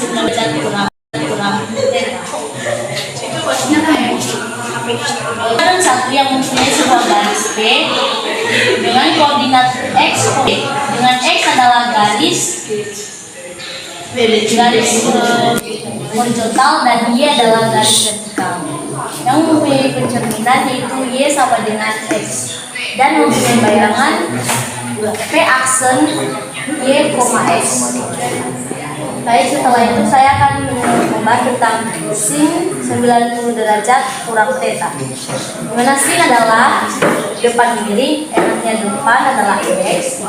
derajat kurang theta. Itu posisinya kayak dan satu yang mempunyai sebuah garis P dengan koordinat x dengan x adalah garis horizontal dan y adalah garis vertikal yang mempunyai pencerminan yaitu y sama dengan x dan mempunyai bayangan P aksen y, x. Baik, setelah itu saya akan membahas tentang sin 90 derajat kurang theta. Dimana sin adalah depan miring, artinya depan adalah x,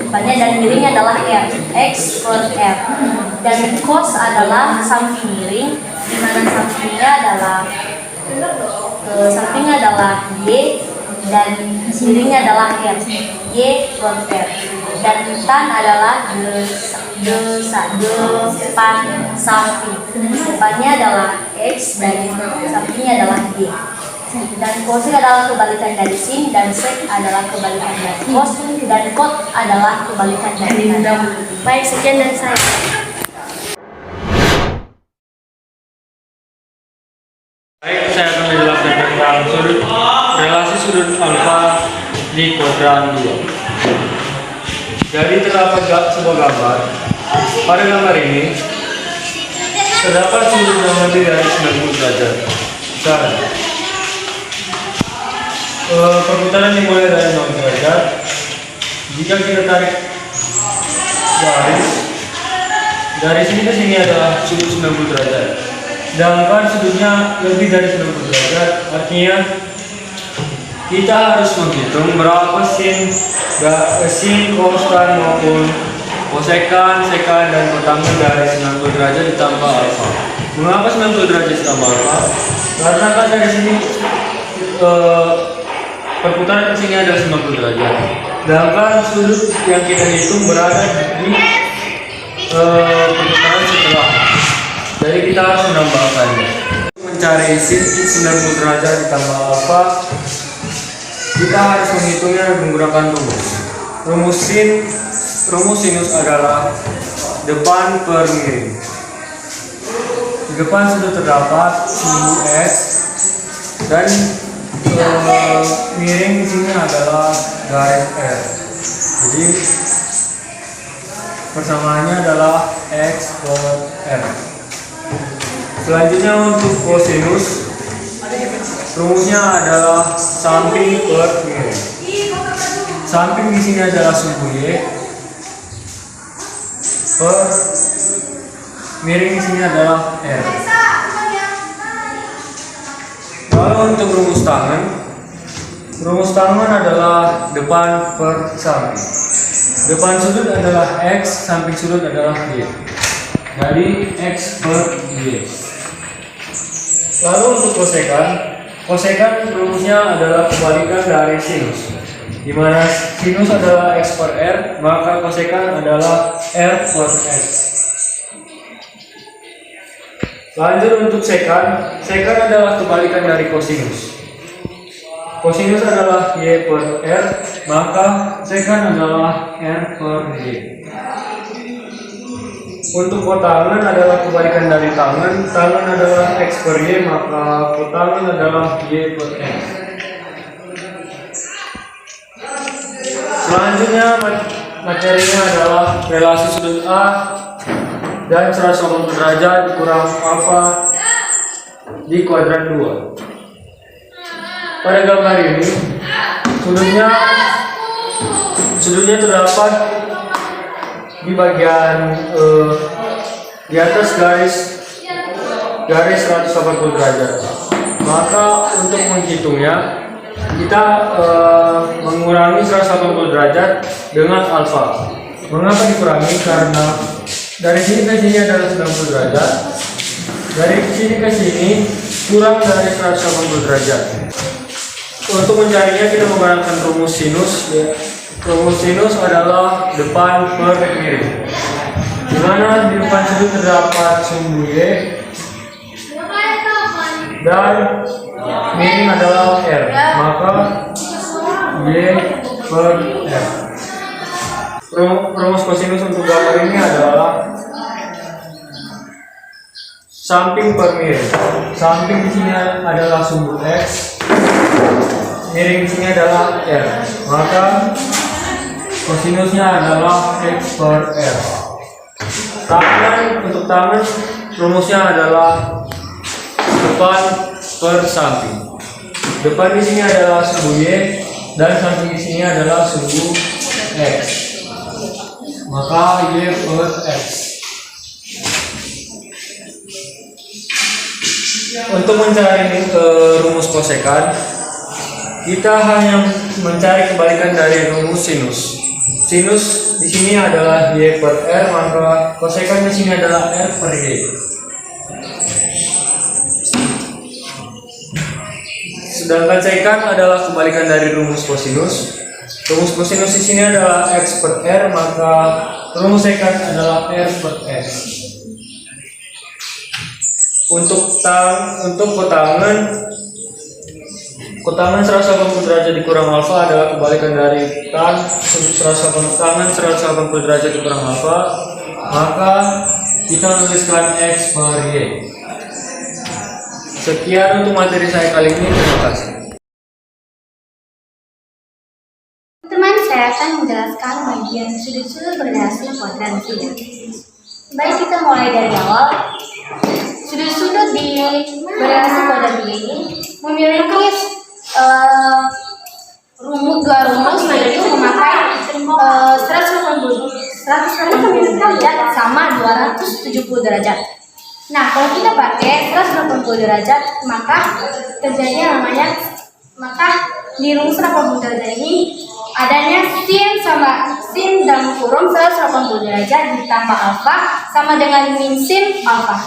depannya dan miringnya adalah r, x per r. Dan cos adalah samping miring, dimana sampingnya adalah y dan miringnya adalah r, y per r. Dan tan adalah depan samping, depannya adalah x dan sampingnya adalah y. Dan cosec adalah kebalikan dari sin dan sec adalah kebalikan dari cos dan cot adalah kebalikan dari tan. Baik, sekian dari saya. Baik, saya akan menjelaskan tentang relasi sudut alfa di kuadran 2. Jadi terdapat sebuah gambar. Pada gambar ini terdapat sudut yang lebih dari 90 derajat. Misalnya, perputaran dimulai dari 0 derajat. Jika kita tarik garis ini ke sini adalah sudut 90 derajat. Sedangkan sudutnya lebih dari 90 derajat, artinya kita harus menghitung berapa sin, kosan maupun kosekan, sekan, dan kotangen dari 90 derajat ditambah alfa. Mengapa 90 derajat ditambah alfa? Karena kan dari sini perputaran ke sini adalah 90 derajat. Sedangkan sudut yang kita hitung berada di perputaran setelah. Jadi kita harus menambahkannya. Mencari sin 90 derajat ditambah alfa, kita harus menghitungnya menggunakan rumus sinus adalah depan per miring. Di depan sudah terdapat sumbu s dan miring di sini adalah garis r. Jadi persamaannya adalah x per r. Selanjutnya untuk kosinus, rumusnya adalah samping per miring. Samping di sini adalah sumbu y per miring di sini adalah r. Lalu untuk rumus tangan adalah depan per samping. Depan sudut adalah x, samping sudut adalah y. Jadi x per y. Lalu untuk kosekan rumusnya adalah kebalikan dari sinus, di mana sinus adalah x per r, maka kosekan adalah r per s. Lanjut untuk sekan adalah kebalikan dari kosinus. Kosinus adalah y per r, maka sekan adalah r per y. Untuk kotangen adalah kebalikan dari tangan adalah x per y, maka kotangen adalah y per x. Selanjutnya materinya adalah relasi sudut A dan 180 derajat kurang alfa di kuadran 2. Pada gambar ini sudutnya terdapat di bagian di atas garis 180 derajat. Maka untuk menghitungnya kita mengurangi 180 derajat dengan alfa. Mengapa dikurangi? Karena dari sini ke sini adalah 90 derajat. Dari sini ke sini kurang dari 180 derajat. Untuk mencarinya kita menggunakan rumus sinus. Rumus sinus adalah depan per miring, di mana di depan sudut terdapat sumbu y dan miring adalah r, maka y per r. Rumus kosinus untuk gambar ini adalah samping per miring. Samping di sini adalah sumbu X, miring di sini adalah R. Maka kosinusnya adalah X per R. Untuk tangan rumusnya adalah depan per samping. Depan di sini adalah sumbu Y dan samping di sini adalah sumbu X. Maka Y per X. Untuk mencari rumus kosekan, kita hanya mencari kebalikan dari rumus sinus. Sinus di sini adalah Y per R, maka kosekan di sini adalah R per Y. Sedangkan sekan adalah kebalikan dari rumus kosinus. Rumus kosinus di sini adalah X per R, maka rumus sekan adalah R per X. Untuk kotangan 180 derajat dikurang alfa adalah kebalikan dari tan 180 derajat dikurang alfa, maka kita tuliskan X per Y. Sekian untuk materi saya kali ini, terima kasih. Teman, saya akan menjelaskan bagian sudut-sudut berhasil kuadransi. Baik, kita mulai dari awal. Sudut-sudut di berhasil kuadransi ini memiliki dua rumus, yaitu memakai 180 derajat sama 270 derajat. Nah, kalau kita pakai 180 derajat, maka terjadinya di rumus 180 derajat ini adanya sin dalam kurung 180 derajat ditambah alfa sama dengan min sin alfa.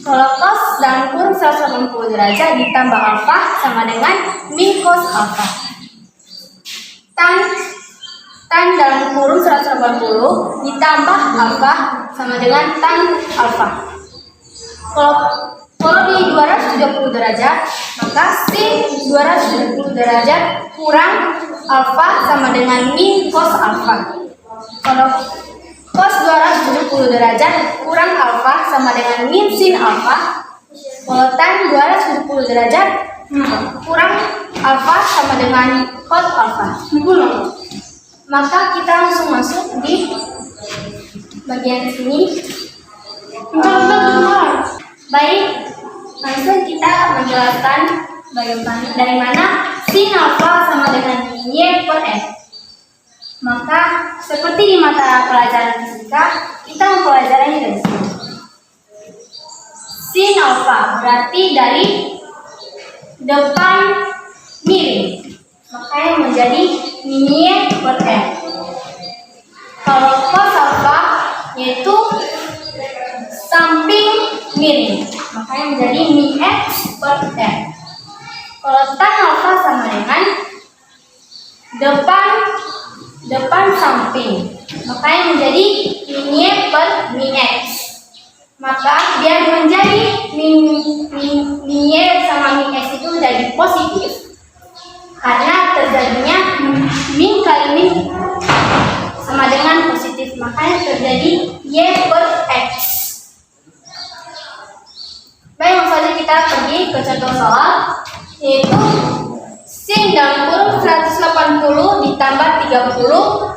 Kalau cos dalam kurung 180 derajat ditambah alfa sama dengan min cos alfa. Tan dalam kurung 180 ditambah alfa sama dengan tan alfa. Kalau di 270 derajat, maka sin 270 derajat kurang alfa sama dengan min cos alfa. Kalau cos 270 derajat kurang alfa sama dengan min sin alfa. Kalau tan 270 derajat kurang alfa sama dengan cos alfa. Maka kita langsung masuk di bagian sini. Baik, langsung kita menjelaskan dari mana sin alfa sama dengan Y per F. Maka seperti di mata pelajaran fisika, kita mempelajarinya dari sini. Sin alfa berarti dari depan miring, makanya menjadi min Y per F. Kalau cos alfa yaitu samping miring, makanya menjadi min X per F. Kalau tan alfa sama dengan depan samping, makanya menjadi min Y per min X. Maka biar menjadi min Y sama min X itu menjadi positif, karena terjadinya min kali min sama dengan positif, makanya terjadi Y per X. Baik, langsung saja kita pergi ke contoh soal, yaitu sin dalam kurung 180 ditambah 30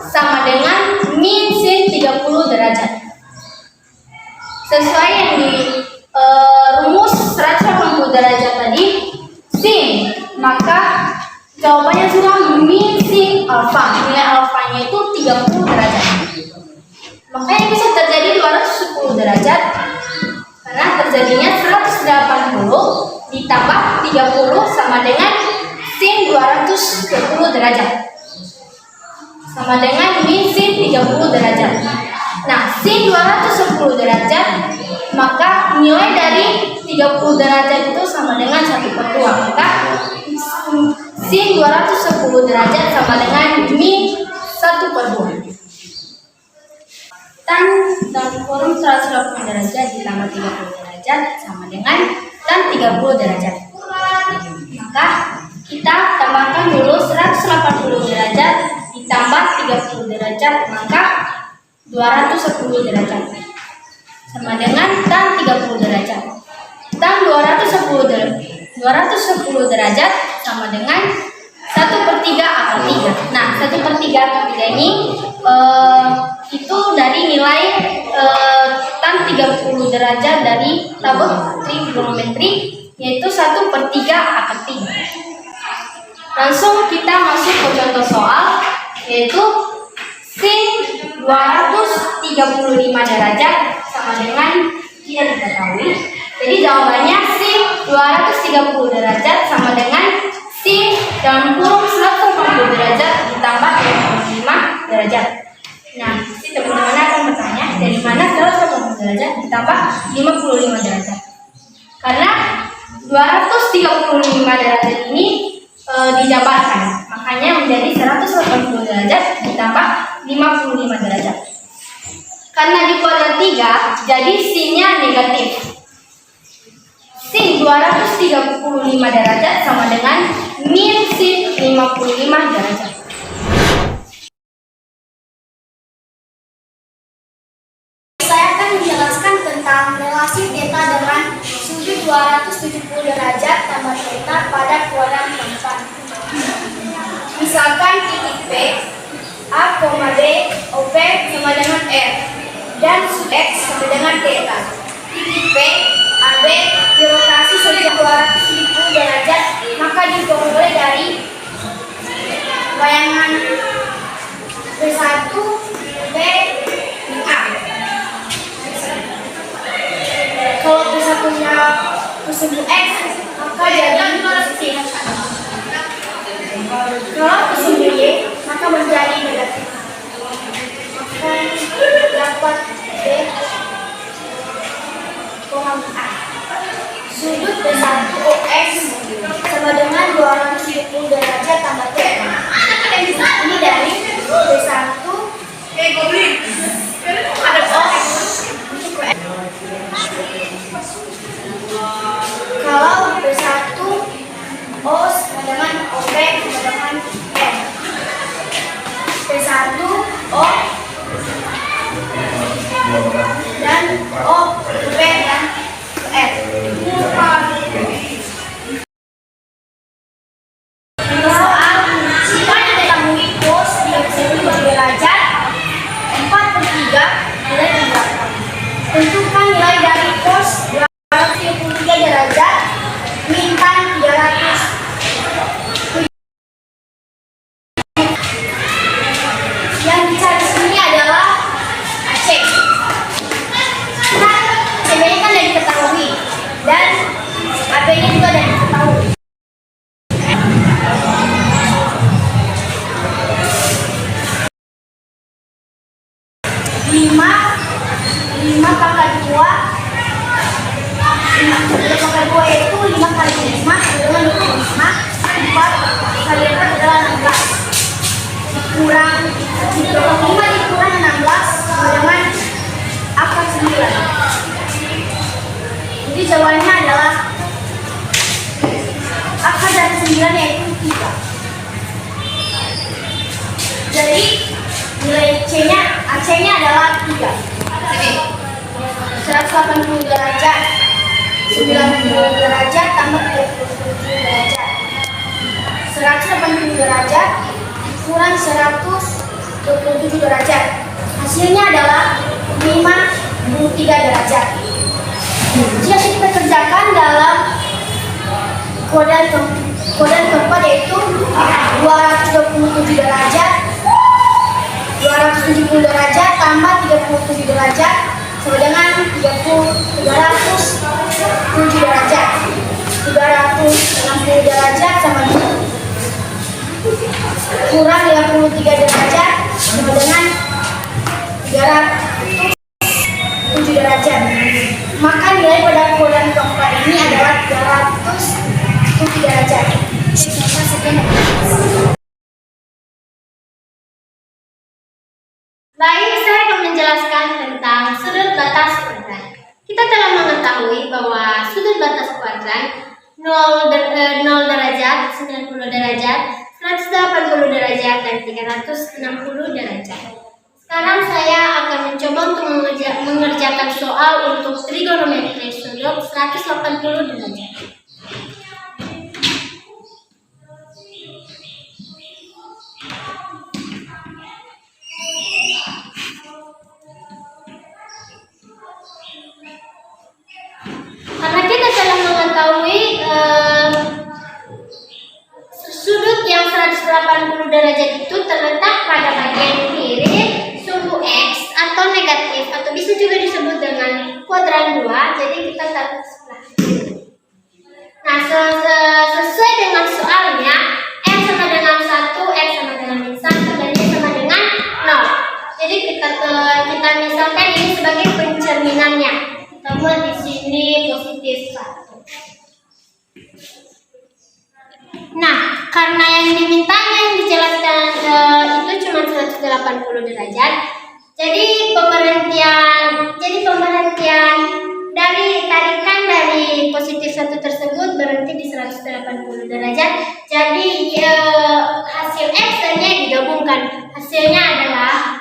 sama dengan min sin 30 derajat. Sesuai yang di rumus 180 derajat tadi, sin, maka jawabannya sudah min sin alfa. Nilai alfanya itu 30 derajat. Makanya bisa terjadi 210 derajat karena terjadinya 180 ditambah 30 sama dengan sin 210 derajat. Sama dengan min sin 30 derajat. Nah, sin 210 derajat, maka nilai dari 30 derajat itu sama dengan 1/2. Maka sin 210 derajat sama dengan min 1/2. Tan dalam kurung 180 derajat ditambah 30 derajat sama dengan tan 30 derajat. Maka kita tambahkan dulu 180 derajat ditambah 30 derajat, maka 210 derajat. sama dengan tan 30 derajat. Tan 210 derajat sama dengan 1/3 akar 3. Nah, 1/3 akar 3 ini itu dari nilai tan 30 derajat dari tabel trigonometri, yaitu 1/3 akar 3. Langsung kita masuk ke contoh soal, yaitu sin 235 derajat sama dengan tidak diketahui. Jadi jawabannya sin 230 derajat sama dengan sin dalam kurung 180 derajat ditambah 25 derajat. Nah, si teman-teman akan bertanya, dari mana 180 derajat ditambah 55 derajat? Karena 235 derajat ini dijabarkan, makanya menjadi 180 derajat ditambah 55 derajat. Karena di kuadrat 3, jadi sinnya negatif. Sin 235 derajat sama dengan min sin 55 derajat. Saya akan menjelaskan tentang relasi theta dengan sudut 270 derajat tambah theta pada kuadrat 4. Misalkan titik P, A, B, OP sama dengan R, dan sub X sama dengan theta. Titik P, AB dirotasi sejauh 270 derajat, maka diperoleh dari bayangan P1, P, A. Kalau P1-nya positif X, maka jadi positif. Kalau positif Y, maka menjadi negatif. Maka dapat B, A. Sudut P1OX sama dengan 270 derajat tambah theta. Ini dari P1 ada OX. Kalau P1 O sama dengan OP sama dengan M. P1 O dan O, P dan F. Soal jika diketahui cos 37 derajat 4/3 nilai berapa? Tentukan nilai dari cos 233 derajat min tan 300. Yang dicari sini adalah AC. Nah, CB-nya kan sudah diketahui dan AB-nya juga sudah diketahui. 5 pangkat 2 yaitu 5 kali 5 dengan 25. 4 kali 4 adalah 16. Kurang 5 dikurang 16 sama dengan akar 9. Jadi jawabannya adalah akar dari 9 yaitu 3. Jadi nilai C-nya, AC-nya adalah 3. 180 derajat 90 derajat tambah 37 derajat. 180 derajat kurang 127 derajat. Hasilnya adalah 53 derajat. Jika kita kerjakan dalam kuadrat keempat yaitu 227 derajat 270 derajat tambah 37 derajat sama dengan 307 derajat. 360 derajat sama dengan kurang 53 derajat sama dengan 307 derajat. Maka nilai pada kuadrat keempat ini adalah 307 derajat. Baik, saya akan menjelaskan tentang sudut batas kuadran. Kita telah mengetahui bahwa sudut batas kuadran 0 derajat, 90 derajat, 180 derajat, dan 360 derajat. Sekarang saya akan mencoba untuk mengerjakan soal untuk trigonometri sudut 180 derajat. Karena kita telah mengetahui sudut yang 180 derajat itu terletak pada bagian kiri sumbu X atau negatif, atau bisa juga disebut dengan kuadran 2, jadi kita taruh sebelah kiri. Nah, sesuai dengan soalnya, X sama dengan 1, X sama dengan min 1, dan Y sama dengan 0. Jadi kita misalkan ini sebagai pencerminannya. Kita buat di sini positif 1. Nah, karena yang dimintanya yang dijelaskan itu cuma 180 derajat, jadi pemberhentian dari tarikan dari positif 1 tersebut berhenti di 180 derajat. Jadi hasil X dan Y digabungkan. Hasilnya adalah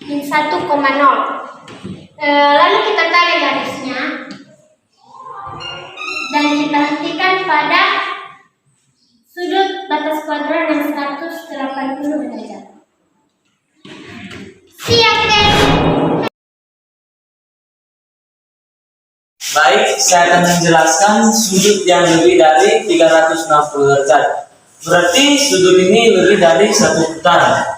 min 1,0. Lalu kita tarik garisnya dan kita hentikan pada sudut batas kuadran yang 180 derajat. Siap, guys? Baik, saya akan menjelaskan sudut yang lebih dari 360 derajat. Berarti sudut ini lebih dari 1 putaran.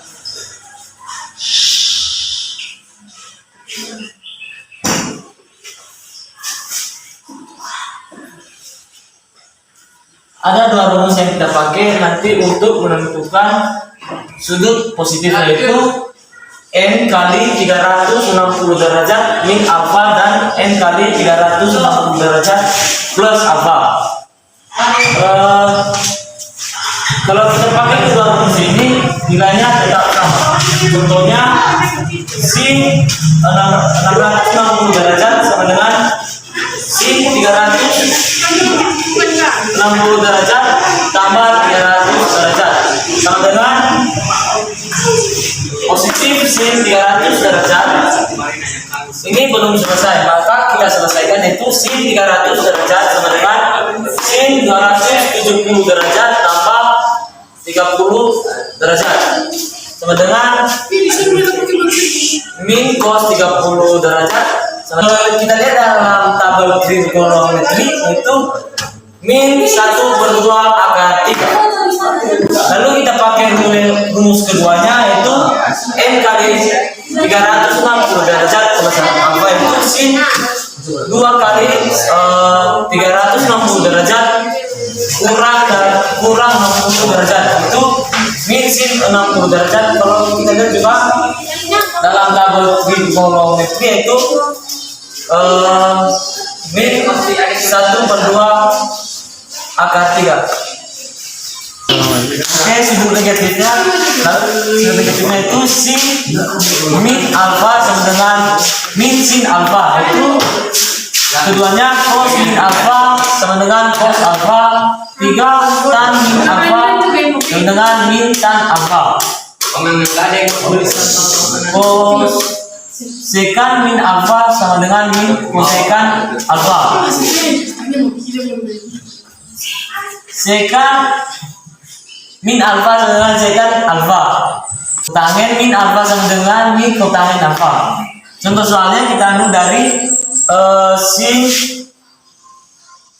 Ada dua rumus yang kita pakai nanti untuk menentukan sudut positif, yaitu n kali 360 derajat min alfa dan n kali 360 derajat plus alfa. Kalau kita pakai kedua rumus ini, nilainya tetap sama. Contohnya sin 660 derajat sama dengan sin 360 derajat tambah 300 derajat sama dengan positif sin 300 derajat. Ini belum selesai, maka kita selesaikan, yaitu sin 300 derajat sama dengan sin 270 derajat tambah 30 derajat sama dengan min cos 30 derajat. Kalau kita lihat dalam tabel trigonometri itu min 1/2 akar 3. Lalu kita pakai rumus keduanya, yaitu n kali 360 derajat plus alfa, itu sin 2 kali 360 derajat kurang 60 derajat, itu min sin 60 derajat. Kalau kita lihat juga dalam tabel trigonometri itu min 1/2 akar 3. Oke, sudut negatifnya, sudut negatifnya itu sin min alfa sama dengan min sin alfa, itu keduanya cos min alfa sama dengan cos alfa, 3 tan min alfa sama dengan min tan alfa, cos sekan min alfa sama dengan min kosekan alfa. Sekan min alfa sama dengan sekan alfa. Kotangen min alfa sama dengan min kotangen alfa. Contoh soalnya kita ambil dari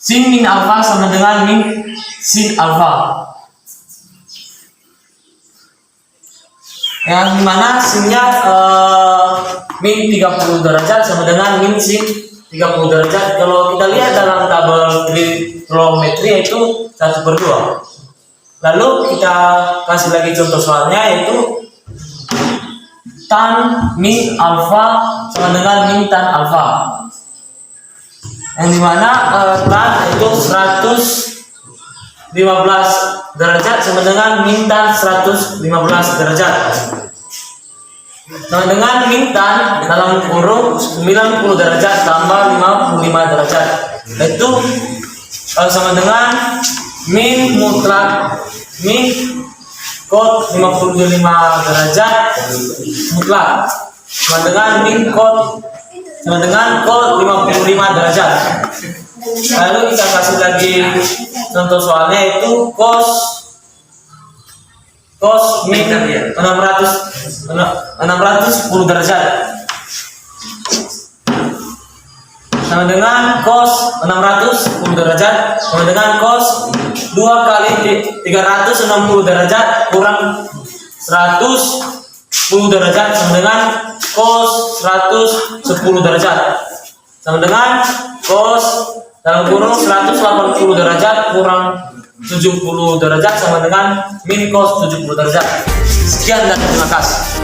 sin min alfa sama dengan min sin alfa, yang dimana sinnya min 30 derajat sama dengan min sin 30 derajat. Kalau kita lihat dalam tabel trigonometri itu 1/2. Lalu kita kasih lagi contoh soalnya, yaitu tan min alfa sama dengan min tan alfa, yang dimana tan itu 115 derajat sama dengan min tan 115 derajat, sama dengan min tan dalam kurung 90 derajat tambah 55 derajat, itu sama dengan min mutlak min cos 55 derajat mutlak sama dengan min cos 55 derajat. Lalu kita kasih lagi contoh soalnya itu cos min 610 derajat sama dengan cos 610 derajat sama dengan cos 2 kali 360 derajat kurang 110 derajat sama dengan cos 110 derajat sama dengan cos dalam kurung 180 derajat kurang 70 derajat sama dengan min cos 70 derajat. Sekian dan terima kasih.